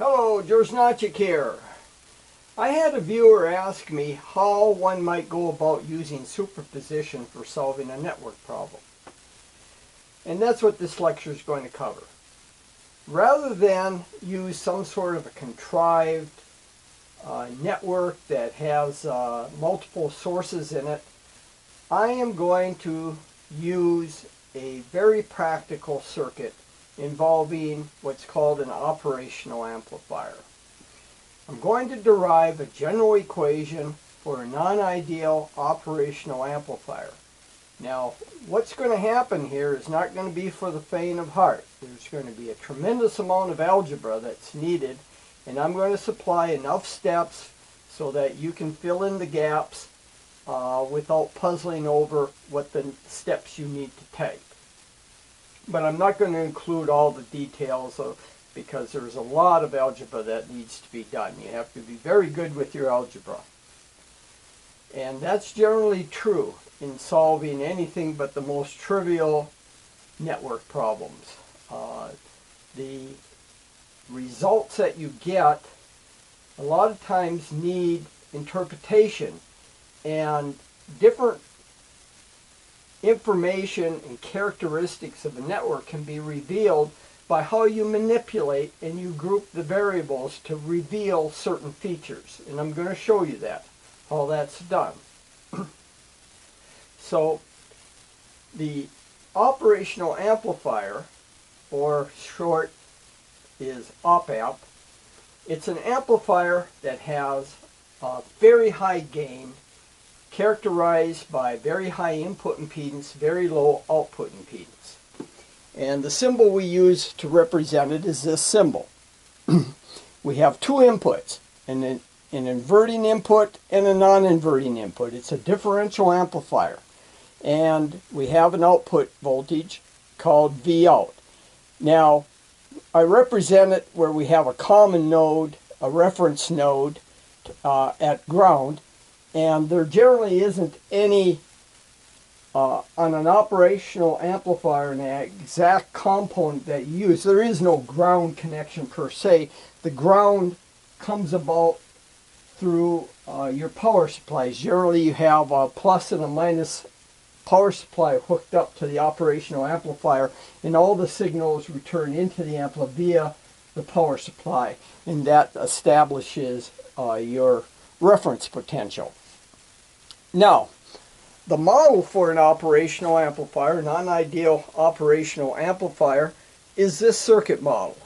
Hello, George here. I had a viewer ask me how one might go about using superposition for solving a network problem. And that's what this lecture is going to cover. Rather than use some sort of a contrived network that has multiple sources in it, I am going to use a very practical circuit involving what's called an operational amplifier. I'm going to derive a general equation for a non-ideal operational amplifier. Now, what's going to happen here is not going to be for the faint of heart. There's going to be a tremendous amount of algebra that's needed, and I'm going to supply enough steps so that you can fill in the gaps without puzzling over what the steps you need to take. But I'm not going to include all the details because there's a lot of algebra that needs to be done. You have to be very good with your algebra. And that's generally true in solving anything but the most trivial network problems. The results that you get a lot of times need interpretation, and different information and characteristics of a network can be revealed by how you manipulate and you group the variables to reveal certain features. And I'm going to show you that, how that's done. So the operational amplifier, or short is OPAMP, it's an amplifier that has a very high gain, characterized by very high input impedance, very low output impedance. And the symbol we use to represent it is this symbol. We have two inputs, an inverting input and a non-inverting input. It's a differential amplifier. And we have an output voltage called Vout. Now, I represent it where we have a common node, a reference node at ground, and there generally isn't any, on an operational amplifier, an exact component that you use. There is no ground connection per se. The ground comes about through your power supplies. Generally you have a plus and a minus power supply hooked up to the operational amplifier, and all the signals return into the amplifier via the power supply, and that establishes your reference potential. Now, the model for an operational amplifier, non-ideal operational amplifier, is this circuit model.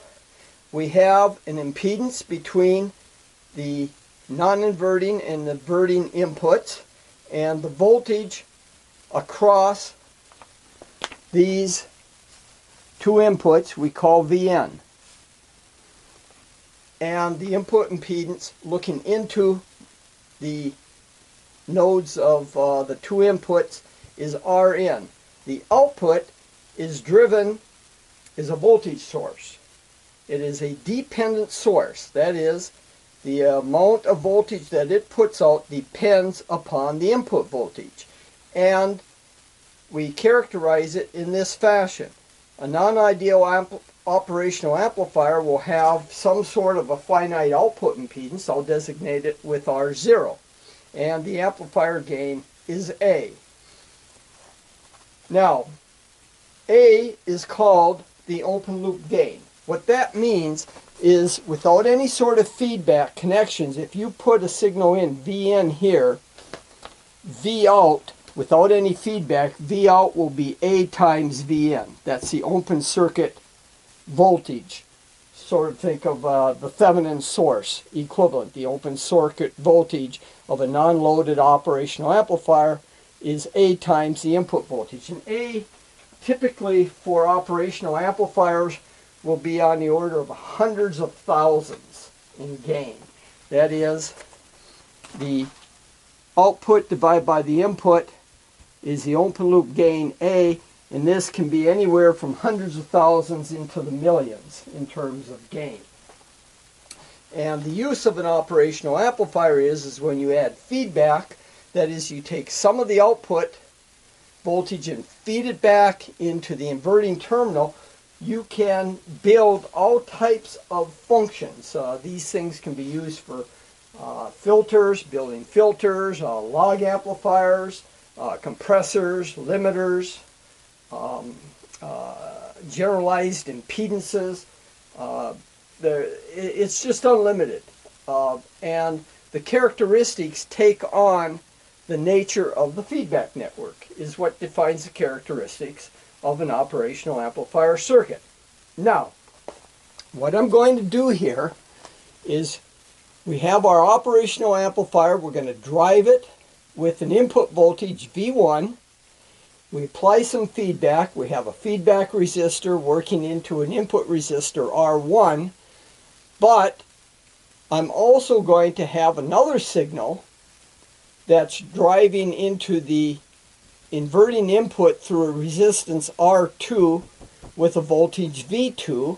We have an impedance between the non-inverting and inverting inputs, and the voltage across these two inputs we call Vn. And the input impedance looking into the nodes of the two inputs is Rn. The output is a voltage source. It is a dependent source. That is, the amount of voltage that it puts out depends upon the input voltage. And we characterize it in this fashion. A non-ideal operational amplifier will have some sort of a finite output impedance. I'll designate it with R0. And the amplifier gain is A. Now, A is called the open loop gain. What that means is, without any sort of feedback connections, if you put a signal in Vn here, Vout, without any feedback, Vout will be A times Vn. That's the open circuit voltage. Sort of think of the Thevenin source equivalent. The open circuit voltage of a non-loaded operational amplifier is A times the input voltage. And A, typically for operational amplifiers, will be on the order of hundreds of thousands in gain. That is, the output divided by the input is the open loop gain A, and this can be anywhere from hundreds of thousands into the millions in terms of gain. And the use of an operational amplifier is when you add feedback. That is, you take some of the output voltage and feed it back into the inverting terminal you can build all types of functions. These things can be used for filters, building filters, log amplifiers, compressors, limiters, generalized impedances. It's just unlimited. And the characteristics take on the nature of the feedback network, is what defines the characteristics of an operational amplifier circuit. Now, what I'm going to do here is we have our operational amplifier. We're going to drive it with an input voltage V1. We apply some feedback. We have a feedback resistor working into an input resistor R1, but I'm also going to have another signal that's driving into the inverting input through a resistance R2 with a voltage V2,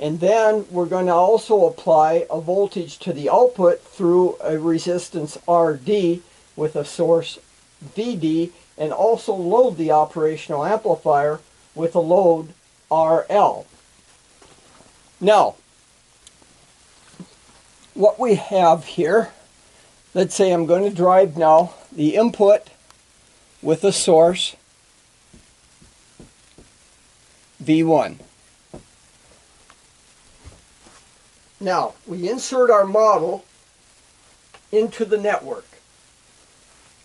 and then we're going to also apply a voltage to the output through a resistance RD with a source VD, and also load the operational amplifier with a load RL. Now, what we have here, let's say I'm going to drive now the input with a source V1. Now, we insert our model into the network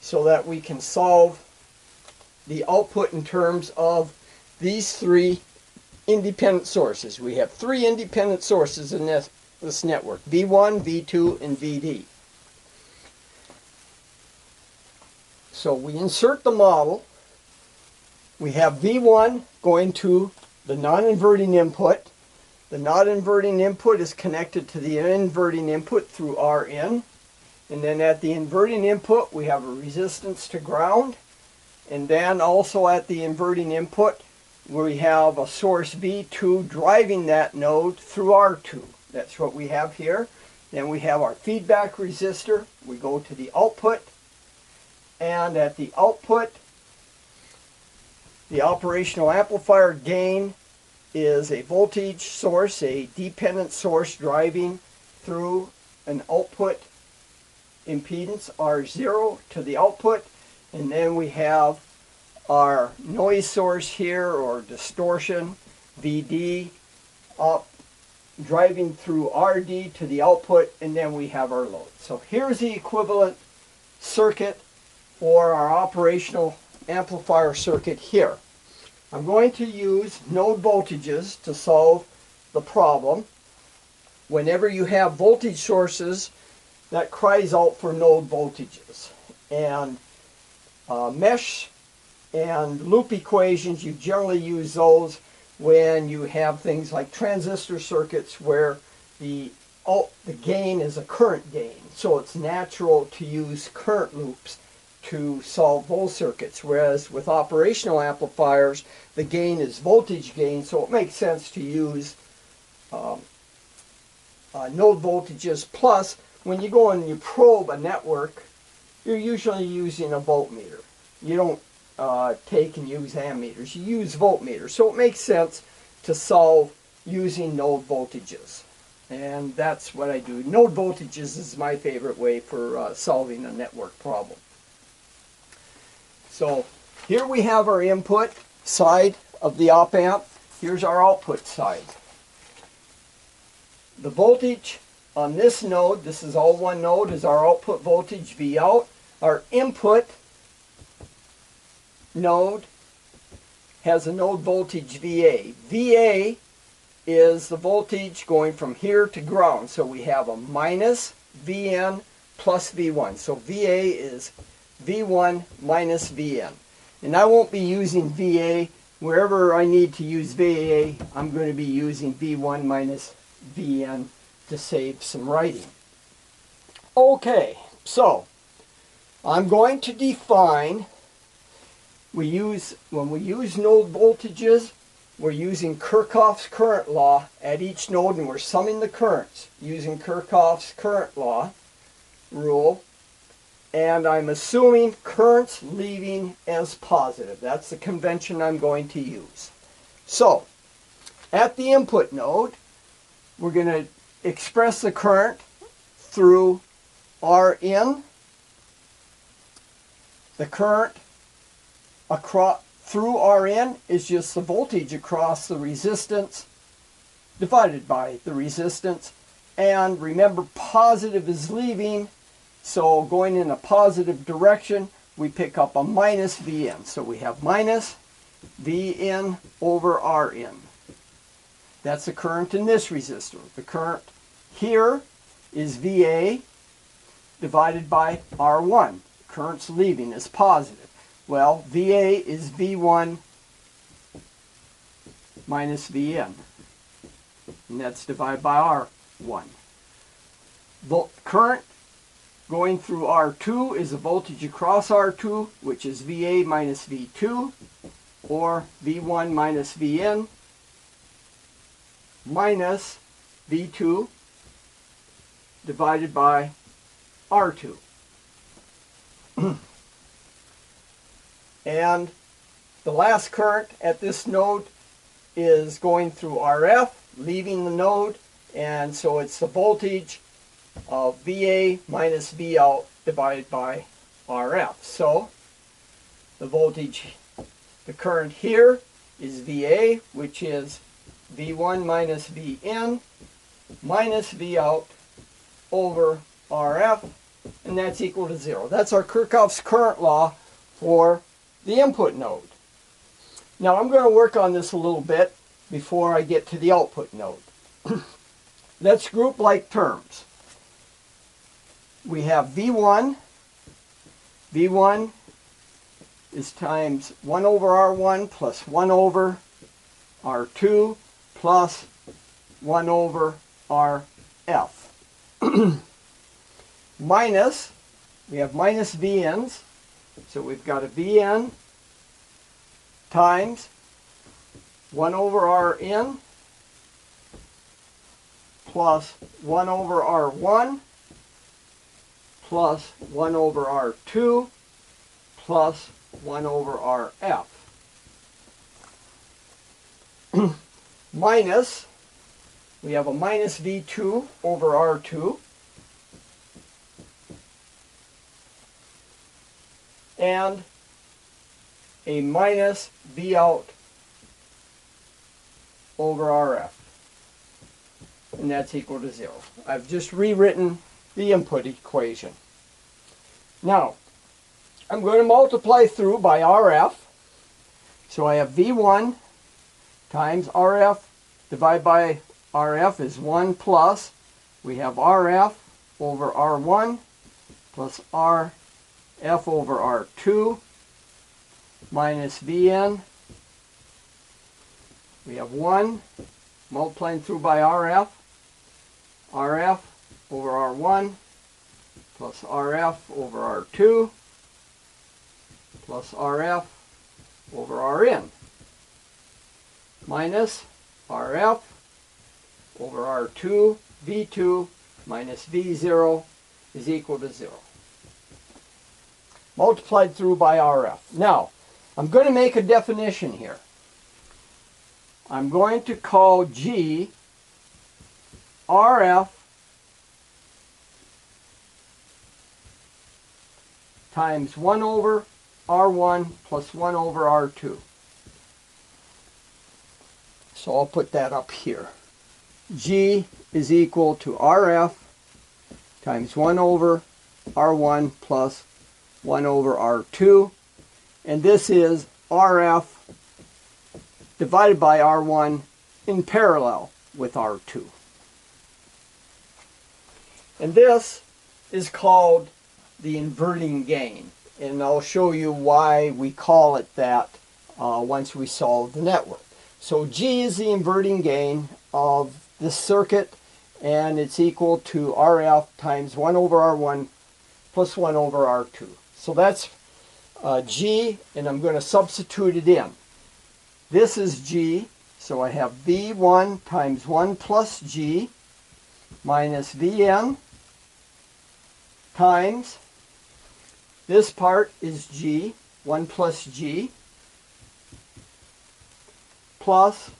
so that we can solve the output in terms of these three independent sources. We have three independent sources in this network, V1, V2, and VD. So we insert the model. We have V1 going to the non-inverting input. The non-inverting input is connected to the inverting input through Rn. And then at the inverting input, we have a resistance to ground. And then also at the inverting input, we have a source V2 driving that node through R2. That's what we have here. Then we have our feedback resistor. We go to the output. And at the output, the operational amplifier gain is a voltage source, a dependent source driving through an output impedance R0 to the output. And then we have our noise source here, or distortion, VD, up driving through RD to the output, and then we have our load. So here's the equivalent circuit for our operational amplifier circuit here. I'm going to use node voltages to solve the problem. Whenever you have voltage sources, that cries out for node voltages. And mesh and loop equations, you generally use those when you have things like transistor circuits where the gain is a current gain. So it's natural to use current loops to solve those circuits, whereas with operational amplifiers, the gain is voltage gain, so it makes sense to use node voltages. Plus, when you go and you probe a network, you're usually using a voltmeter. You don't take and use ammeters, you use voltmeters, so it makes sense to solve using node voltages. And that's what I do. Node voltages is my favorite way for solving a network problem. So here we have our input side of the op amp. Here's our output side. The voltage on this node, this is all one node, is our output voltage V out. Our input node has a node voltage VA. VA is the voltage going from here to ground. So we have a minus VN plus V1. So VA is V1 minus VN. And I won't be using VA. Wherever I need to use VA, I'm going to be using V1 minus VN to save some writing. Okay, so I'm going to define, when we use node voltages, we're using Kirchhoff's current law at each node, and we're summing the currents using Kirchhoff's current law rule. And I'm assuming currents leaving as positive. That's the convention I'm going to use. So, At the input node, we're going to express the current through Rin. The current through Rin is just the voltage across the resistance divided by the resistance. And remember, positive is leaving, so going in a positive direction, we pick up a minus Vn. So we have minus Vn over Rin. That's the current in this resistor. The current here is Va divided by R1. The current's leaving is positive. Well, Va is V1 minus Vn. And that's divided by R1. The current going through R2 is the voltage across R2, which is Va minus V2, or V1 minus Vn minus V2 divided by R2. And the last current at this node is going through RF, leaving the node, and so it's the voltage of VA minus VOut divided by RF. So the voltage, the current here is VA, which is V1 minus Vn minus Vout over RF, and that's equal to 0. That's our Kirchhoff's current law for the input node. Now I'm going to work on this a little bit before I get to the output node. Let's group like terms. We have V1. V1 is times 1 over R1 plus 1 over R2 plus 1 over RF. Minus, we have minus Vn's, so we've got a Vn times 1 over Rn plus 1 over R1 plus 1 over R2 plus 1 over RF. Minus, we have a minus V2 over R2 and a minus Vout over RF. And that's equal to 0. I've just rewritten the input equation. Now, I'm going to multiply through by RF. So I have V1 times RF divided by RF is 1 plus. We have RF over R1 plus RF over R2 minus Vn. We have 1 multiplying through by RF. RF over R1 plus RF over R2 plus RF over Rn minus RF over R2 V2 minus V0 is equal to 0. Multiplied through by RF. Now, I'm going to make a definition here. I'm going to call G RF times 1 over R1 plus 1 over R2. So I'll put that up here. G is equal to RF times 1 over R1 plus 1 over R2. And this is RF divided by R1 in parallel with R2. And this is called the inverting gain. And I'll show you why we call it that once we solve the network. So G is the inverting gain of this circuit, and it's equal to RF times 1 over R1 plus 1 over R2. So that's G, and I'm going to substitute it in. This is G, so I have V1 times 1 plus G minus Vn times, this part is G, 1 plus G, plus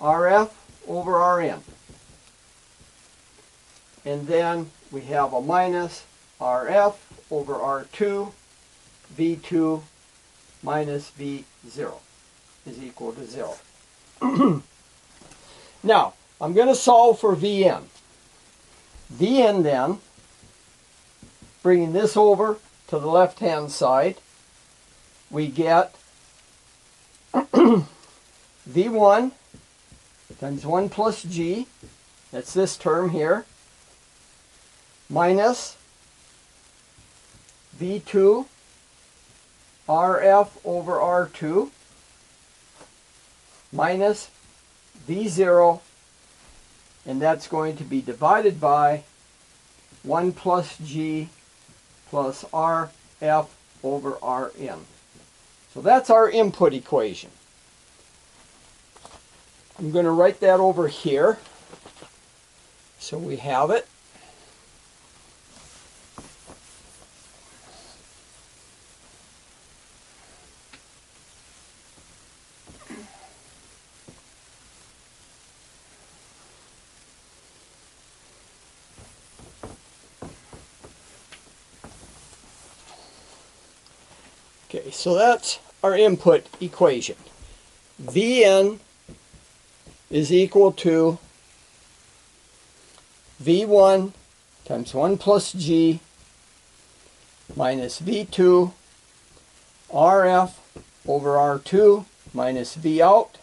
RF over Rn. And then we have a minus RF over R2, V2 minus V0 is equal to 0. Now, I'm going to solve for Vn. Vn then, bringing this over to the left-hand side, we get V1 times 1 plus G, that's this term here, minus V2 RF over R2 minus V0, and that's going to be divided by 1 plus G plus RF over Rn. So that's our input equation. I'm going to write that over here so we have it. Okay, so that's our input equation. Vn is equal to V1 times 1 plus G minus V2 RF over R2 minus V out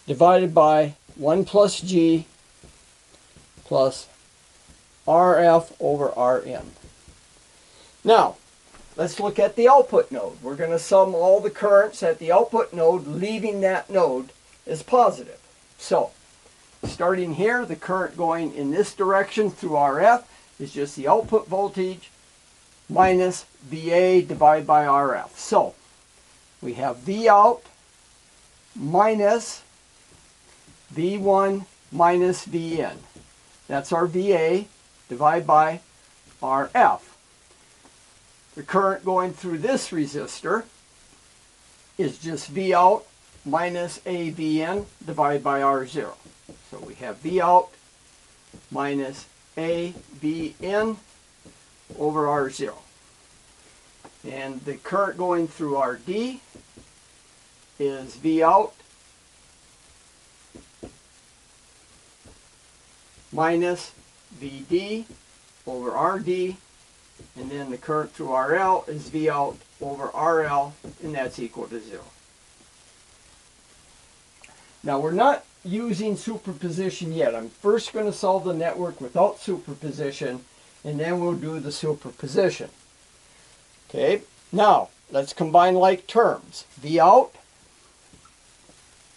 divided by 1 plus G plus RF over Rn. Now, let's look at the output node. We're going to sum all the currents at the output node, leaving that node as positive. So, starting here, the current going in this direction through RF is just the output voltage minus VA divided by RF. So, we have V out minus V1 minus Vn. That's our VA divided by RF. The current going through this resistor is just V out minus AVN divided by R0. So we have V out minus AVN over R0. And the current going through RD is V out minus VD over RD. And then the current through RL is V out over RL, and that's equal to 0. Now we're not using superposition yet. I'm first going to solve the network without superposition, and then we'll do the superposition. Okay, now let's combine like terms. V out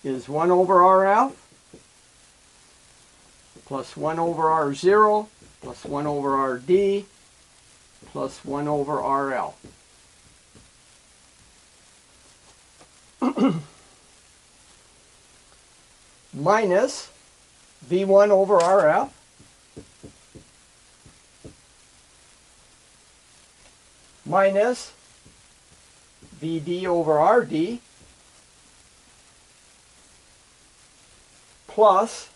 is 1 over RF plus 1 over R0 plus 1 over RD plus 1 over RL. Minus V1 over RF minus VD over RD plus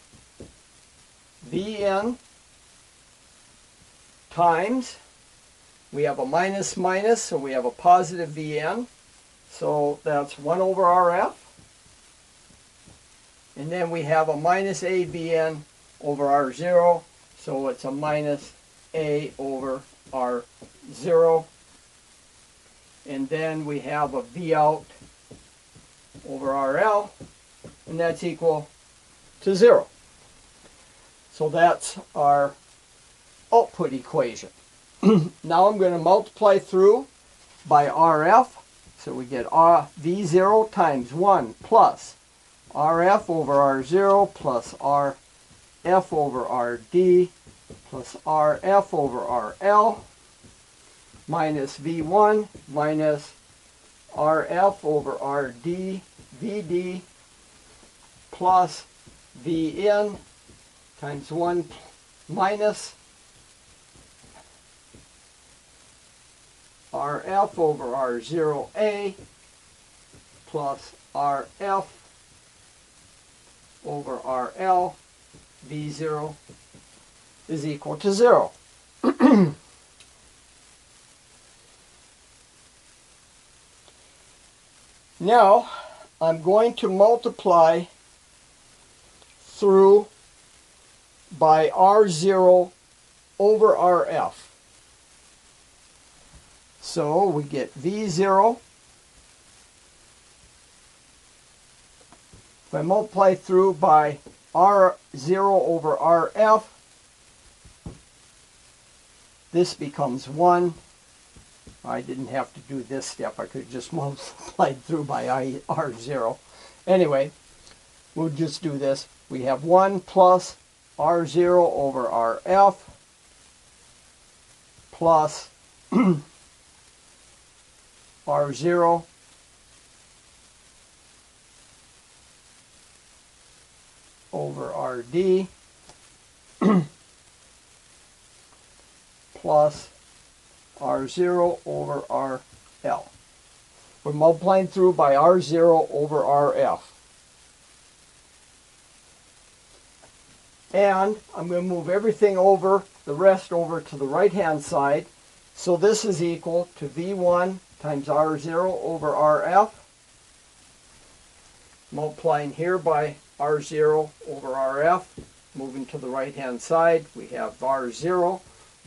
Vn times, we have a minus minus, so we have a positive Vn, so that's 1 over RF. And then we have a minus AVN over R0, so it's a minus A over R0. And then we have a V out over RL, and that's equal to 0. So that's our output equation. Now I'm going to multiply through by RF, so we get V0 times 1 plus RF over R0 plus RF over RD plus RF over RL minus V1 minus RF over RD VD plus Vn times 1 minus RF over R0A plus RF over RL, V0 is equal to 0. Now, I'm going to multiply through by R0 over RF. So we get V0. If I multiply through by R0 over RF, this becomes 1. I didn't have to do this step. I could have just multiplied through by R0. Anyway, we'll just do this. We have 1 plus R0 over RF plus R0 over RD plus R0 over RL. We're multiplying through by R0 over RF. And I'm going to move everything over, the rest over to the right-hand side. So this is equal to V1 times R0 over RF. Multiplying here by R0 over RF. Moving to the right-hand side, we have R0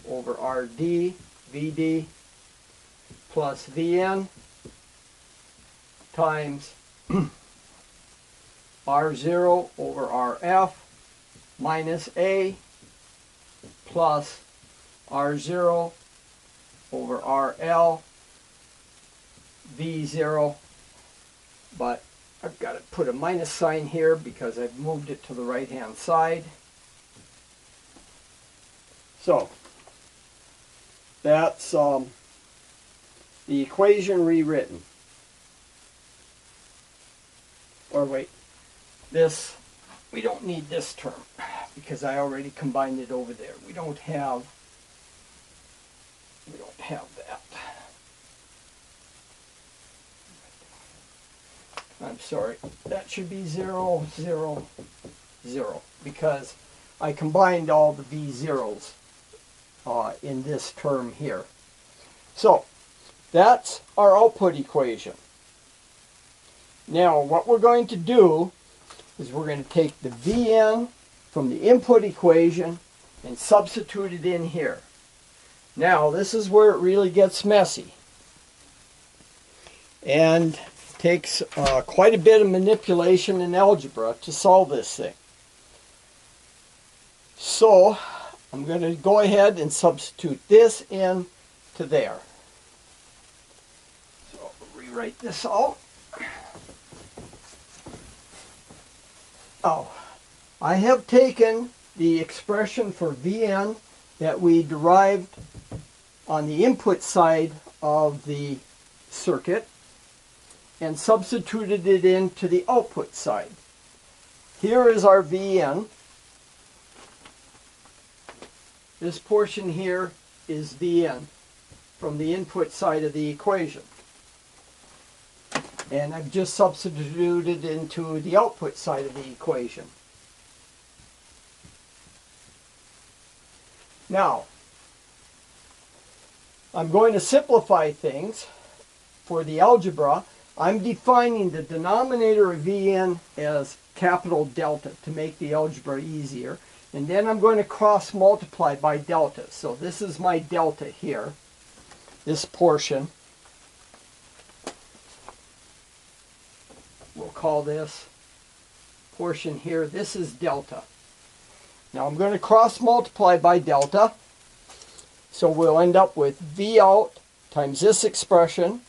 over RD, VD plus VN times R0 over RF minus A plus R0 over RL V0, but I've got to put a minus sign here because I've moved it to the right hand side. So that's the equation rewritten. Or wait, this, we don't need this term because I already combined it over there. We don't have that. I'm sorry, that should be 0, 0, 0 because I combined all the V0s in this term here. So that's our output equation. Now what we're going to do is we're going to take the Vn from the input equation and substitute it in here. Now this is where it really gets messy and takes quite a bit of manipulation in algebra to solve this thing. So I'm going to go ahead and substitute this in to there. So I'll rewrite this out. Oh, I have taken the expression for Vn that we derived on the input side of the circuit and substituted it into the output side. Here is our Vn. This portion here is Vn from the input side of the equation. And I've just substituted into the output side of the equation. Now, I'm going to simplify things for the algebra. I'm defining the denominator of Vn as capital delta to make the algebra easier. And then I'm going to cross multiply by delta. So this is my delta here, this portion. We'll call this portion here, this is delta. Now I'm going to cross multiply by delta. So we'll end up with V out times this expression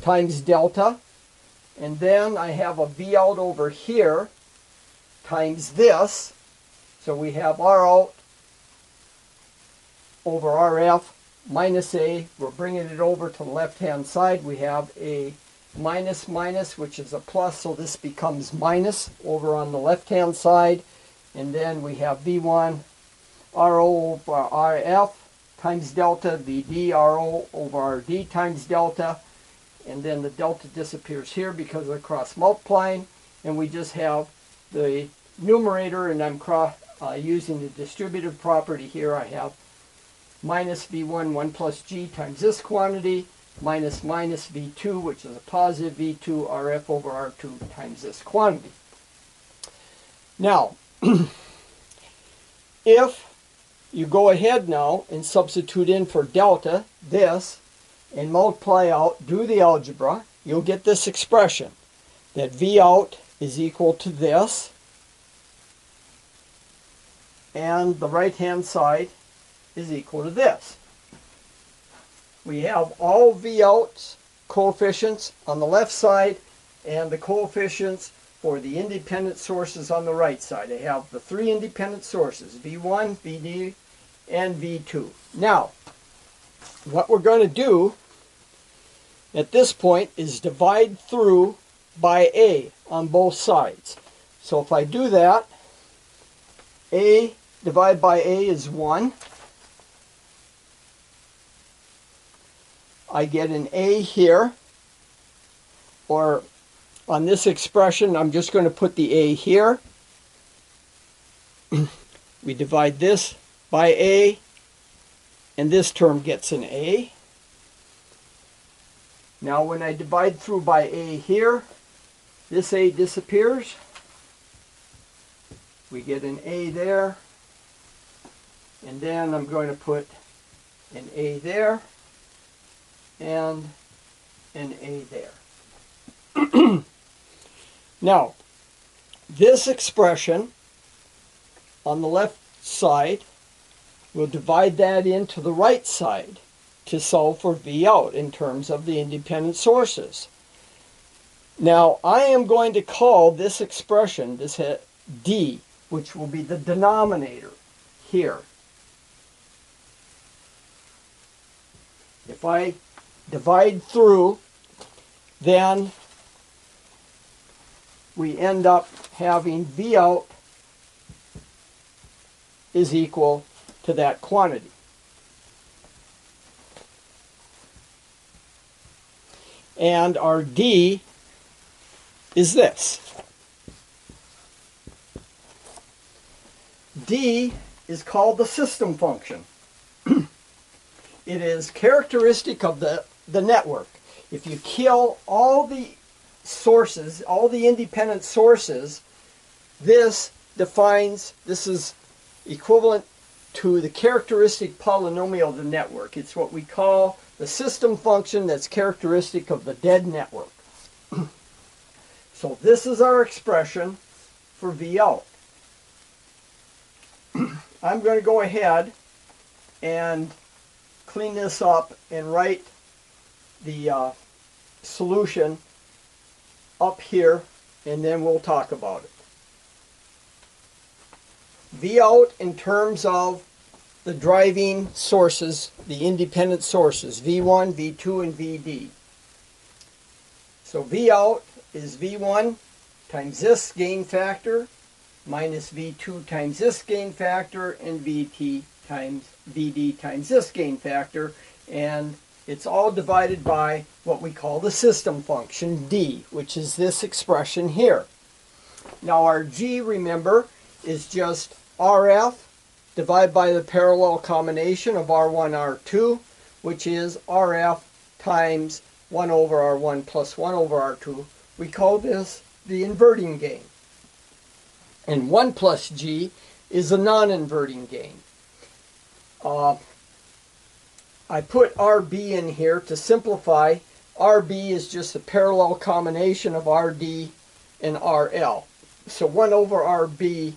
times delta. And then I have a V out over here times this. So we have R out over RF minus A. We're bringing it over to the left-hand side. We have a minus minus, which is a plus, so this becomes minus over on the left-hand side. And then we have V1 RO over RF times delta, VD RO over RD times delta. And then the delta disappears here because of cross multiplying. And we just have the numerator and I'm using the distributive property here, I have minus V1, 1 plus G times this quantity, minus V2, which is a positive V2, RF over R2 times this quantity. Now, if you go ahead now and substitute in for delta, this, and multiply out, do the algebra, you'll get this expression, that V out is equal to this, and the right-hand side is equal to this. We have all V out's coefficients on the left side and the coefficients for the independent sources on the right side. I have the three independent sources, V1, VD, and V2. Now, what we're going to do at this point is divide through by A on both sides. So if I do that, A divided by A is 1. I get an A here, or on this expression, I'm just going to put the A here. We divide this by A, and this term gets an A. Now when I divide through by A here, this A disappears. We get an A there, and then I'm going to put an A there, and an A there. Now, this expression on the left side, we'll divide that into the right side to solve for V out in terms of the independent sources. Now, I am going to call this expression, this D, which will be the denominator here. If I divide through, then we end up having V out is equal to that quantity. And our D is this. D is called the system function. It is characteristic of the network. If you kill all the sources, all the independent sources, this is equivalent to the characteristic polynomial of the network. It's what we call the system function that's characteristic of the dead network. So this is our expression for V out. I'm going to go ahead and clean this up and write the solution up here, and then we'll talk about it. V out in terms of the driving sources, the independent sources, V1, V2, and VD. So V out is V1 times this gain factor minus V2 times this gain factor, and VD times this gain factor, and it's all divided by what we call the system function D, which is this expression here. Now our G, remember, is just RF divided by the parallel combination of R1, R2, which is RF times 1 over R1 plus 1 over R2. We call this the inverting gain. And 1 plus G is a non-inverting gain. I put RB in here to simplify. RB is just a parallel combination of RD and RL. So 1 over RB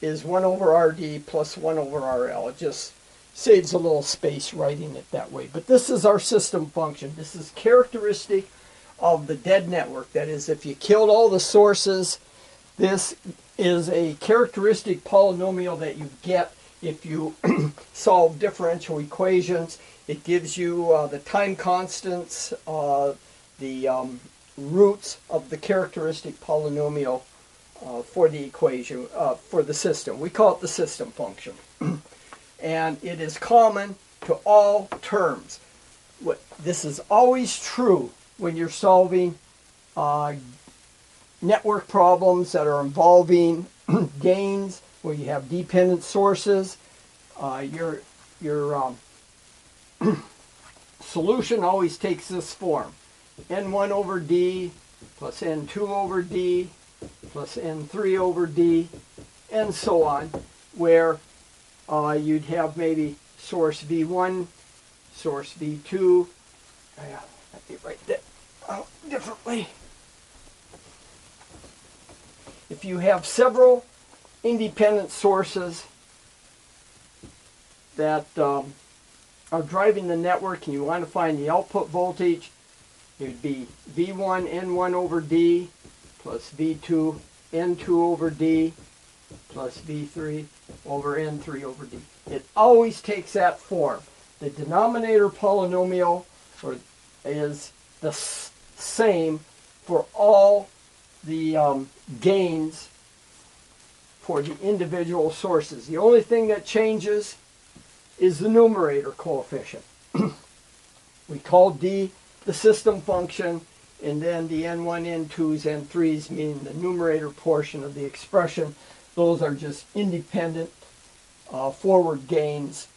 is 1 over RD plus 1 over RL. It just saves a little space writing it that way. But this is our system function. This is characteristic of the dead network. That is, if you killed all the sources, this is a characteristic polynomial that you get if you solve differential equations. It gives you the time constants, the roots of the characteristic polynomial for the equation, for the system. We call it the system function. And it is common to all terms. This is always true when you're solving network problems that are involving gains, where you have dependent sources, your solution always takes this form. N1 over D plus N2 over D plus N3 over D, and so on, where you'd have maybe source V1, source V2. Let me write that out differently. If you have several independent sources that are driving the network and you want to find the output voltage, it would be V1 N1 over D plus V2 N2 over D plus V3 over N3 over D. It always takes that form. The denominator polynomial is the same for all the gains for the individual sources. The only thing that changes is the numerator coefficient. We call D the system function, and then the N1, N2s, N3s, meaning the numerator portion of the expression. Those are just independent forward gains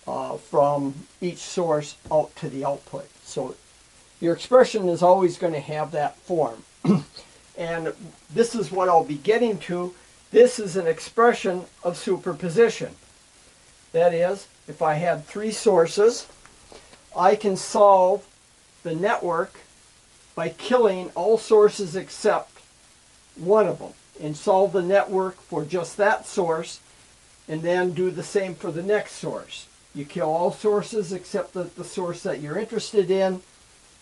from each source out to the output. So your expression is always going to have that form. And this is what I'll be getting to. This is an expression of superposition. That is, if I had three sources, I can solve the network by killing all sources except one of them, and solve the network for just that source, and then do the same for the next source. You kill all sources except the source that you're interested in,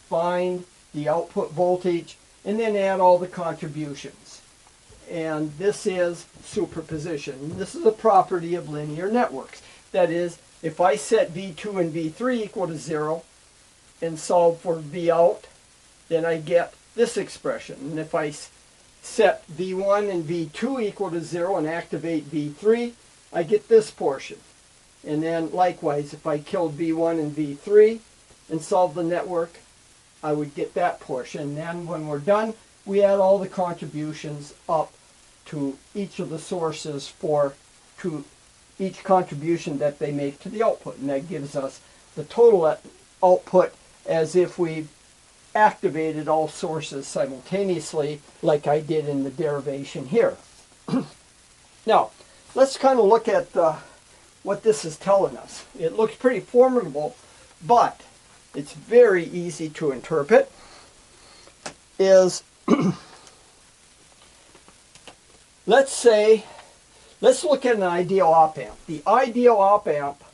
find the output voltage, and then add all the contributions. And this is superposition. This is a property of linear networks. That is, if I set V2 and V3 equal to 0 and solve for V out, then I get this expression. And if I set V1 and V2 equal to 0 and activate V3, I get this portion. And then likewise, if I killed V1 and V3 and solve the network, I would get that portion. And then when we're done, we add all the contributions up to each of the sources to each contribution that they make to the output. And that gives us the total output as if we activated all sources simultaneously, like I did in the derivation here. Now, let's kind of look at what this is telling us. It looks pretty formidable, but it's very easy to interpret. Let's look at an ideal op amp. The ideal op amp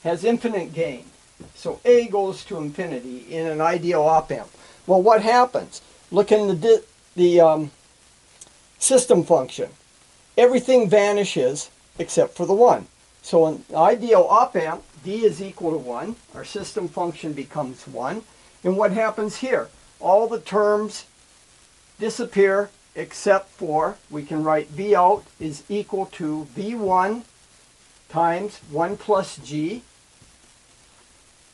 has infinite gain. So A goes to infinity in an ideal op amp. Well, what happens? Look in the system function. Everything vanishes except for the 1. So in an ideal op amp, D is equal to 1. Our system function becomes 1. And what happens here? All the terms disappear except for, we can write V out is equal to V1 times 1 plus G.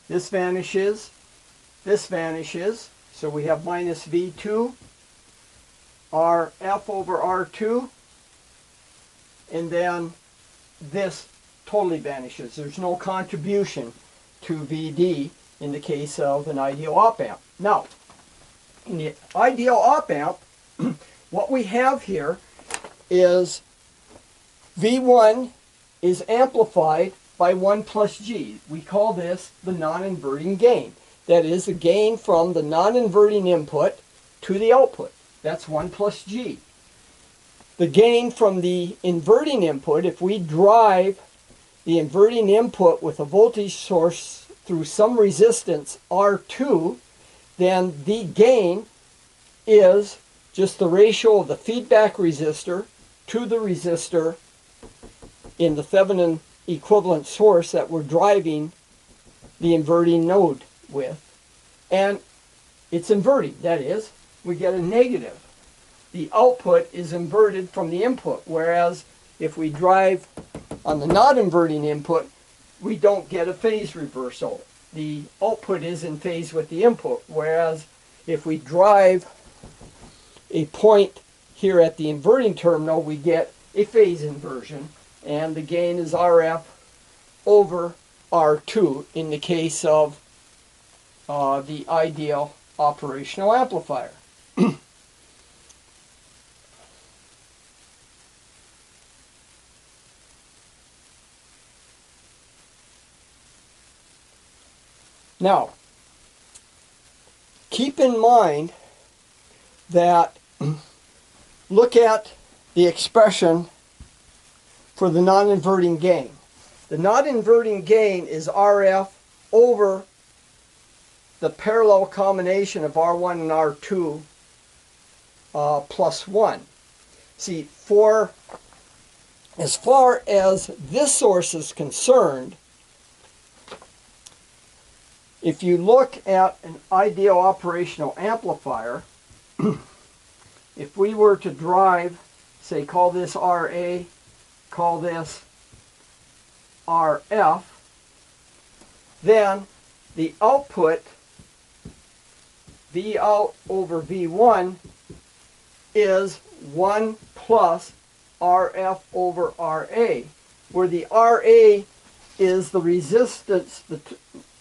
This vanishes, so we have minus V2, RF over R2, and then this totally vanishes. There's no contribution to VD in the case of an ideal op amp. Now, in the ideal op amp, what we have here is V1 is amplified by 1 plus G. We call this the non-inverting gain. That is the gain from the non-inverting input to the output. That's 1 plus G. The gain from the inverting input, if we drive the inverting input with a voltage source through some resistance R2, then the gain is just the ratio of the feedback resistor to the resistor in the Thevenin equivalent source that we're driving the inverting node with. And it's inverting. That is, we get a negative. The output is inverted from the input, whereas if we drive on the non-inverting input, we don't get a phase reversal. the output is in phase with the input, whereas if we drive a point here at the inverting terminal, we get a phase inversion, and the gain is RF over R2 in the case of the ideal operational amplifier. Now, keep in mind that look at the expression for the non-inverting gain. The non-inverting gain is RF over the parallel combination of R1 and R2 plus 1. See, as far as this source is concerned, if you look at an ideal operational amplifier, if we were to drive, say, call this RA, call this RF, then the output, V out over V1, is 1 plus RF over RA, where the RA is the resistance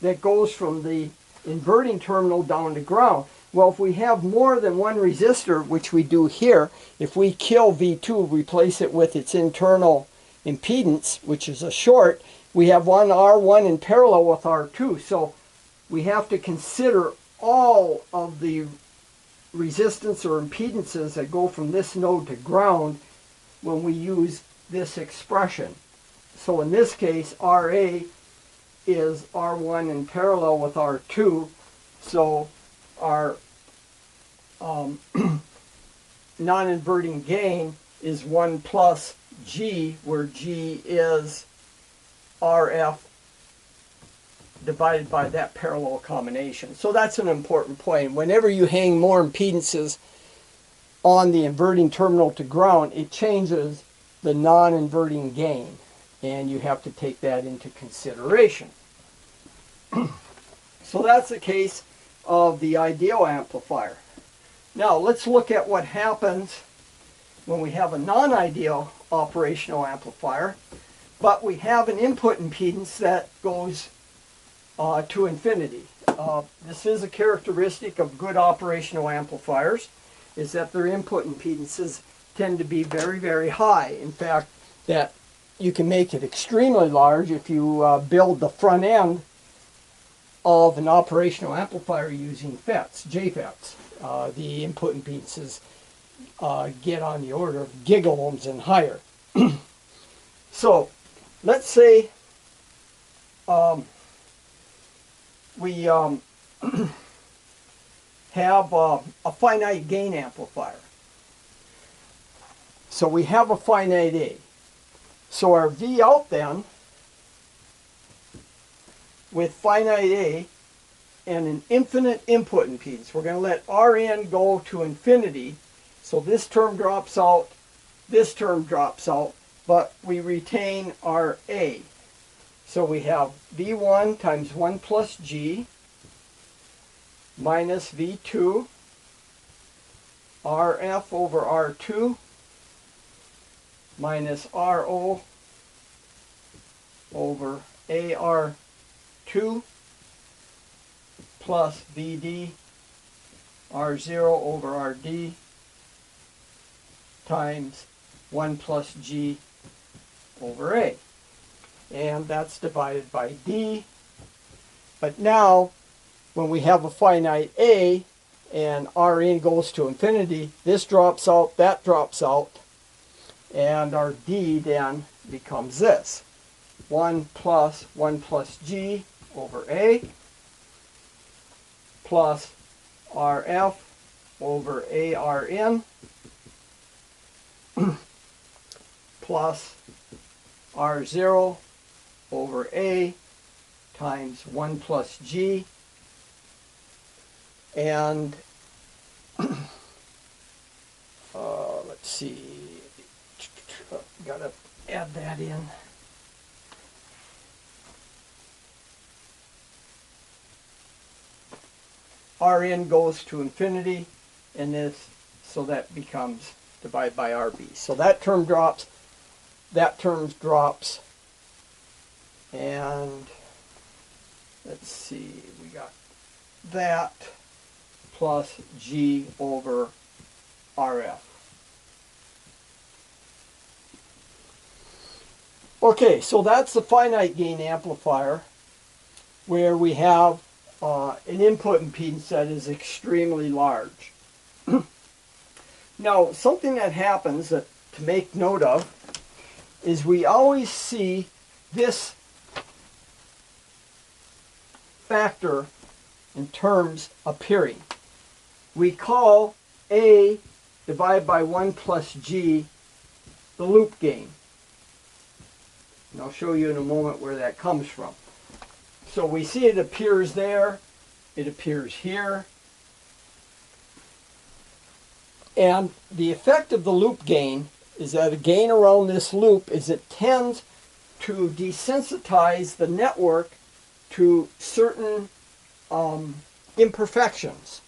that goes from the inverting terminal down to ground. Well, if we have more than one resistor, which we do here, if we kill V2, replace it with its internal impedance, which is a short, we have one R1 in parallel with R2. So we have to consider all of the resistance or impedances that go from this node to ground when we use this expression. So in this case, RA is R1 in parallel with R2, so our non-inverting gain is 1 plus G, where G is RF divided by that parallel combination. So that's an important point. Whenever you hang more impedances on the inverting terminal to ground, it changes the non-inverting gain, and you have to take that into consideration. So that's the case of the ideal amplifier. Now let's look at what happens when we have a non-ideal operational amplifier, but we have an input impedance that goes to infinity. This is a characteristic of good operational amplifiers, is that their input impedances tend to be very, very high. In fact, that you can make it extremely large if you build the front end of an operational amplifier using FETs, JFETs. The input impedances get on the order of gigaohms and higher. So let's say we have a finite gain amplifier. So we have a finite A. So our V out then, with finite A and an infinite input impedance, we're going to let Rn go to infinity. So this term drops out, this term drops out, but we retain our A. So we have V1 times 1 plus G minus V2 RF over R2 minus RO over AR2 plus VD R0 over RD times 1 plus G over A. And that's divided by D. But now, when we have a finite A and Rn goes to infinity, this drops out, that drops out, and our D then becomes this. 1 plus G over A plus RF over ARN plus R0 over A times 1 plus G, and let's see, gotta add that in. Rn goes to infinity, and this, so that becomes divided by Rb. So that term drops, and let's see, we got that plus G over Rf. Okay, so that's the finite gain amplifier, where we have an input impedance that is extremely large. Now, something that happens that to make note of is we always see this factor in terms appearing. We call A divided by 1 plus G the loop gain. And I'll show you in a moment where that comes from. So we see it appears there, it appears here. And the effect of the loop gain is that a gain around this loop is it tends to desensitize the network to certain imperfections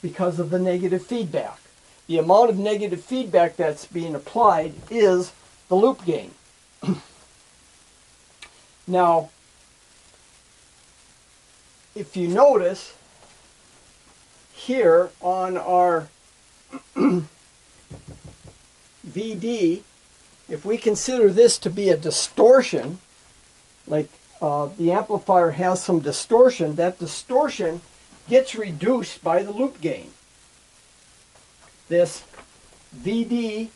because of the negative feedback. The amount of negative feedback that's being applied is the loop gain. Now, if you notice here on our VD, if we consider this to be a distortion, like the amplifier has some distortion, that distortion gets reduced by the loop gain. This VD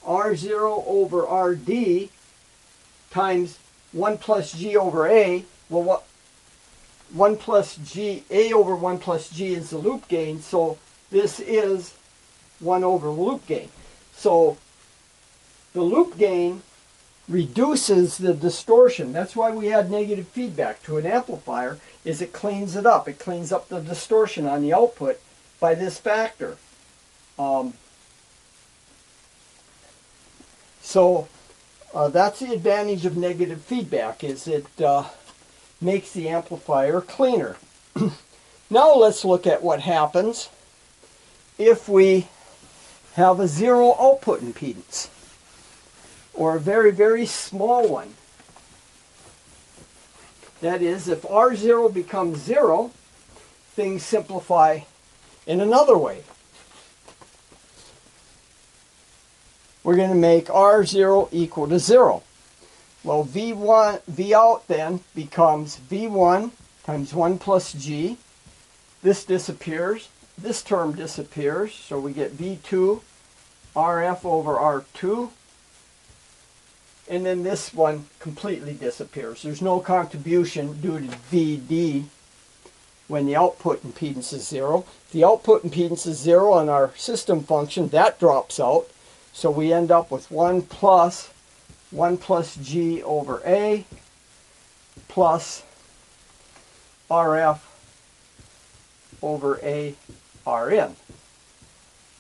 R0 over RD times 1 plus G over A, well, what 1 plus G, A over 1 plus G is the loop gain, so this is 1 over the loop gain. So the loop gain reduces the distortion. That's why we add negative feedback to an amplifier, is it cleans it up. It cleans up the distortion on the output by this factor. So that's the advantage of negative feedback, is it makes the amplifier cleaner. Now let's look at what happens if we have a zero output impedance, or a very, very small one. That is, if R0 becomes 0, things simplify in another way. We're going to make R0 equal to 0. Well, V out then becomes V1 times 1 plus G. This disappears. This term disappears, so we get V2 RF over R2. And then this one completely disappears. There's no contribution due to VD when the output impedance is 0. If the output impedance is 0 on our system function, that drops out. So we end up with 1 plus G over A plus RF over A Rn.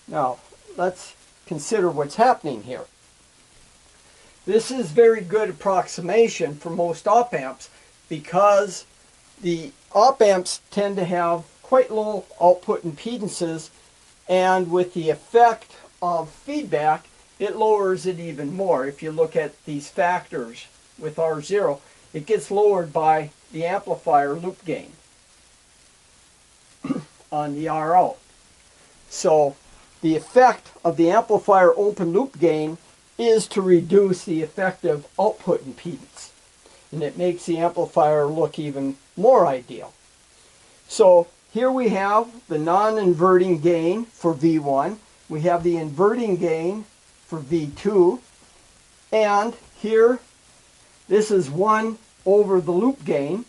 Now, let's consider what's happening here. This is very good approximation for most op amps, because the op amps tend to have quite low output impedances, and with the effect of feedback, it lowers it even more. If you look at these factors with R0, it gets lowered by the amplifier loop gain on the R out. So the effect of the amplifier open loop gain is to reduce the effective output impedance, and it makes the amplifier look even more ideal. So here we have the non-inverting gain for V1, we have the inverting gain for V2, and here this is 1 over the loop gain,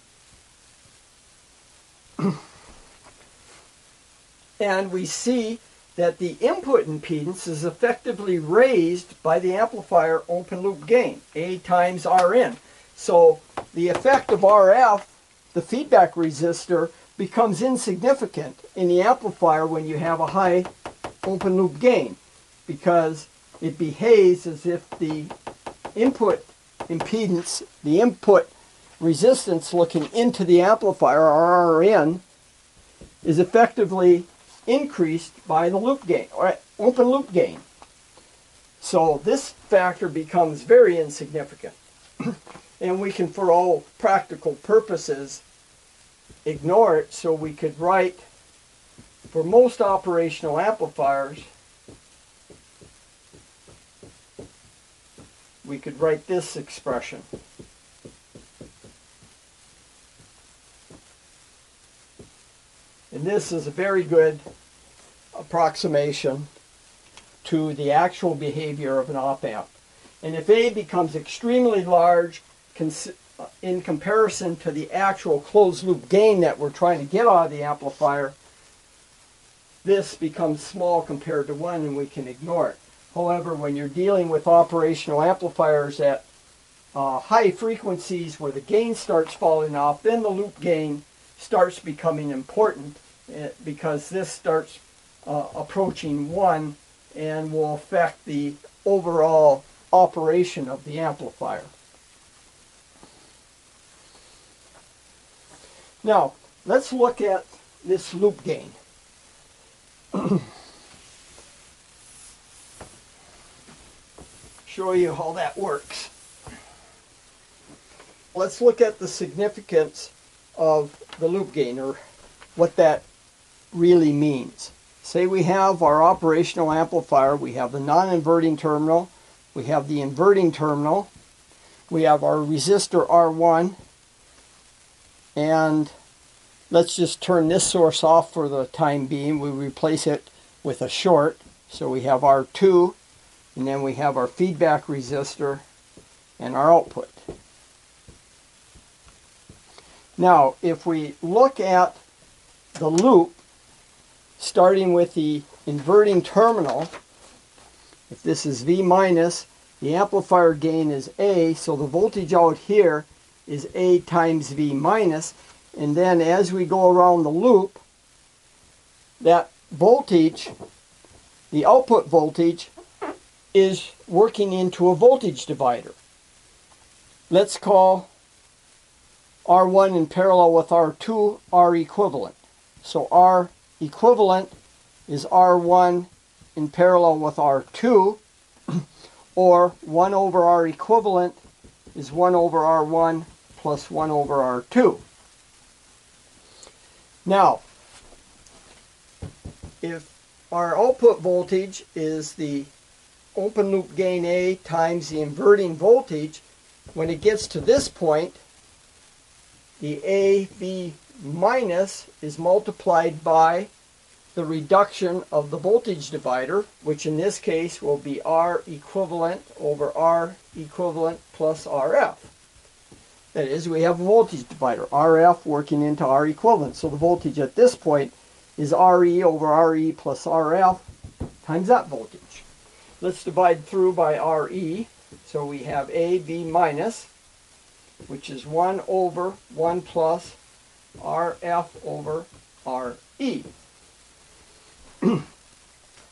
and we see that the input impedance is effectively raised by the amplifier open loop gain, A times Rn. So the effect of RF, the feedback resistor, becomes insignificant in the amplifier when you have a high open loop gain, because it behaves as if the input impedance, the input resistance looking into the amplifier, Rn, is effectively increased by the loop gain, or open loop gain. So this factor becomes very insignificant. And we can, for all practical purposes, ignore it. So we could write, for most operational amplifiers, we could write this expression. And this is a very good approximation to the actual behavior of an op-amp. And if A becomes extremely large in comparison to the actual closed loop gain that we're trying to get out of the amplifier, this becomes small compared to 1 and we can ignore it. However, when you're dealing with operational amplifiers at high frequencies where the gain starts falling off, then the loop gain starts becoming important because this starts approaching 1 and will affect the overall operation of the amplifier. Now, let's look at this loop gain. Show you how that works. Let's look at the significance of the loop gain, or what that really means. Say we have our operational amplifier, we have the non-inverting terminal, we have the inverting terminal, we have our resistor R1, and let's just turn this source off for the time being. We replace it with a short, so we have R2, and then we have our feedback resistor and our output. Now, if we look at the loop, starting with the inverting terminal, if this is V minus, the amplifier gain is A, so the voltage out here is A times V minus, and then as we go around the loop, that voltage, the output voltage, is working into a voltage divider. Let's call R1 in parallel with R2 R equivalent. So R equivalent is R1 in parallel with R2, or 1 over R equivalent is 1 over R1 plus 1 over R2. Now, if our output voltage is the open loop gain A times the inverting voltage, when it gets to this point, the AV minus is multiplied by the reduction of the voltage divider, which in this case will be R equivalent over R equivalent plus RF. That is, we have a voltage divider, RF working into R equivalent. So the voltage at this point is RE over RE plus RF times that voltage. Let's divide through by RE. So we have AV minus, which is 1 over 1 plus RF over RE.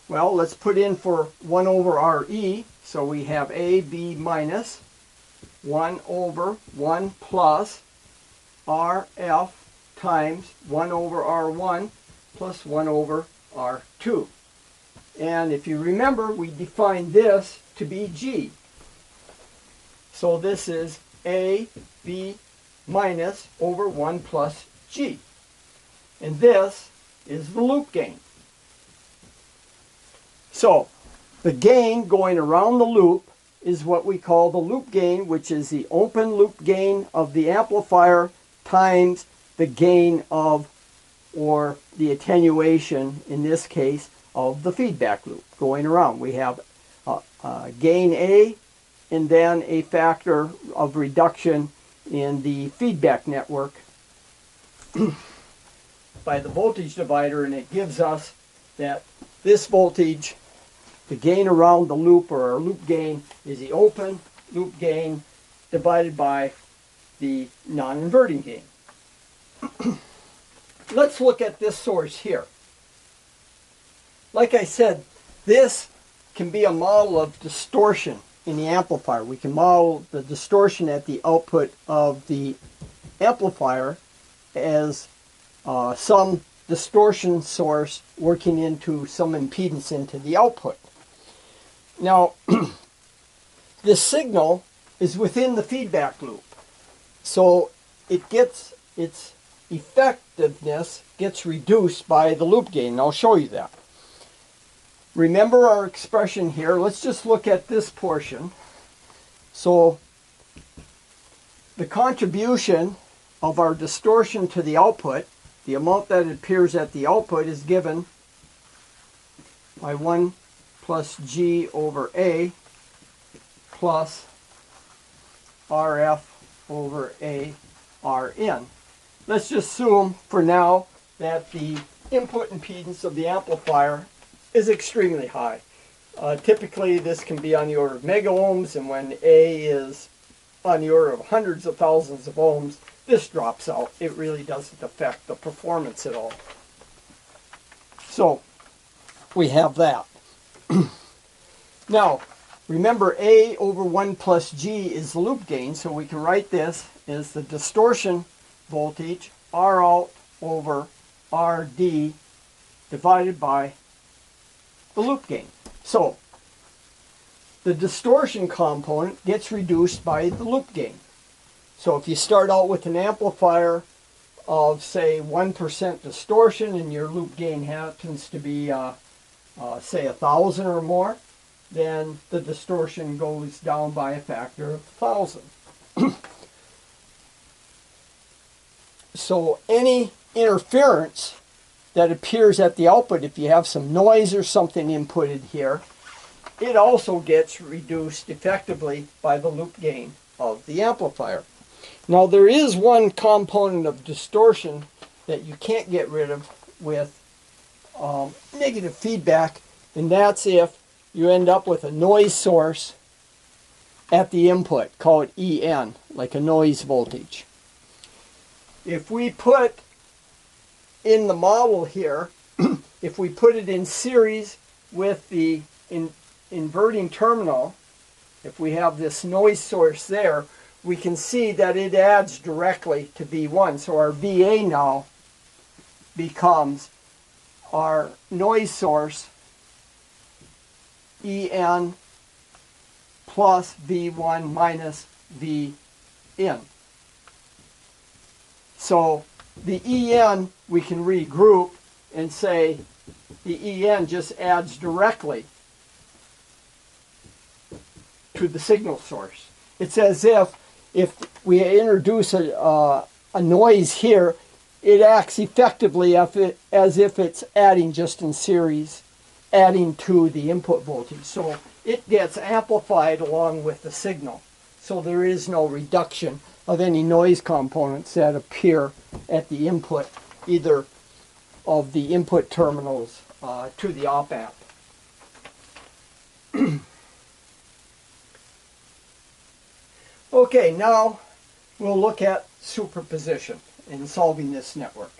Well, let's put in for 1 over RE. So we have AV minus 1 over 1 plus RF times 1 over R1 plus 1 over R2. And if you remember, we defined this to be G. So this is AV minus over 1 plus G. And this is the loop gain. So the gain going around the loop is what we call the loop gain, which is the open loop gain of the amplifier times the gain of, or the attenuation in this case, of the feedback loop going around. We have gain A and then a factor of reduction in the feedback network by the voltage divider, and it gives us that this voltage, the gain around the loop, or our loop gain, is the open loop gain divided by the non-inverting gain. Let's look at this source here. Like I said, this can be a model of distortion in the amplifier. We can model the distortion at the output of the amplifier as some distortion source working into some impedance into the output. Now, this signal is within the feedback loop, so it gets its effectiveness gets reduced by the loop gain, and I'll show you that. Remember our expression here. Let's just look at this portion. So the contribution of our distortion to the output, the amount that appears at the output, is given by 1 plus G over A plus RF over A Rn. Let's just assume for now that the input impedance of the amplifier is extremely high. Typically this can be on the order of mega ohms, and when A is on the order of hundreds of thousands of ohms, this drops out. It really doesn't affect the performance at all. So we have that. Now remember, A over 1 plus G is the loop gain, so we can write this as the distortion voltage R out over RD divided by the loop gain. So the distortion component gets reduced by the loop gain. So if you start out with an amplifier of, say, 1% distortion and your loop gain happens to be, say, 1,000 or more, then the distortion goes down by a factor of 1,000. So any interference that appears at the output, if you have some noise or something inputted here, it also gets reduced effectively by the loop gain of the amplifier. Now there is one component of distortion that you can't get rid of with negative feedback, and that's if you end up with a noise source at the input, call it EN, like a noise voltage. If we put in the model here, if we put it in series with the inverting terminal, if we have this noise source there, we can see that it adds directly to V1. So our VA now becomes our noise source EN plus V1 minus VN. So the EN we can regroup and say the EN just adds directly to the signal source. It's as if we introduce a noise here, it acts effectively as if it's adding just in series, adding to the input voltage. So it gets amplified along with the signal. So there is no reduction of any noise components that appear at the input, either of the input terminals to the op amp. Okay, now we'll look at superposition in solving this network.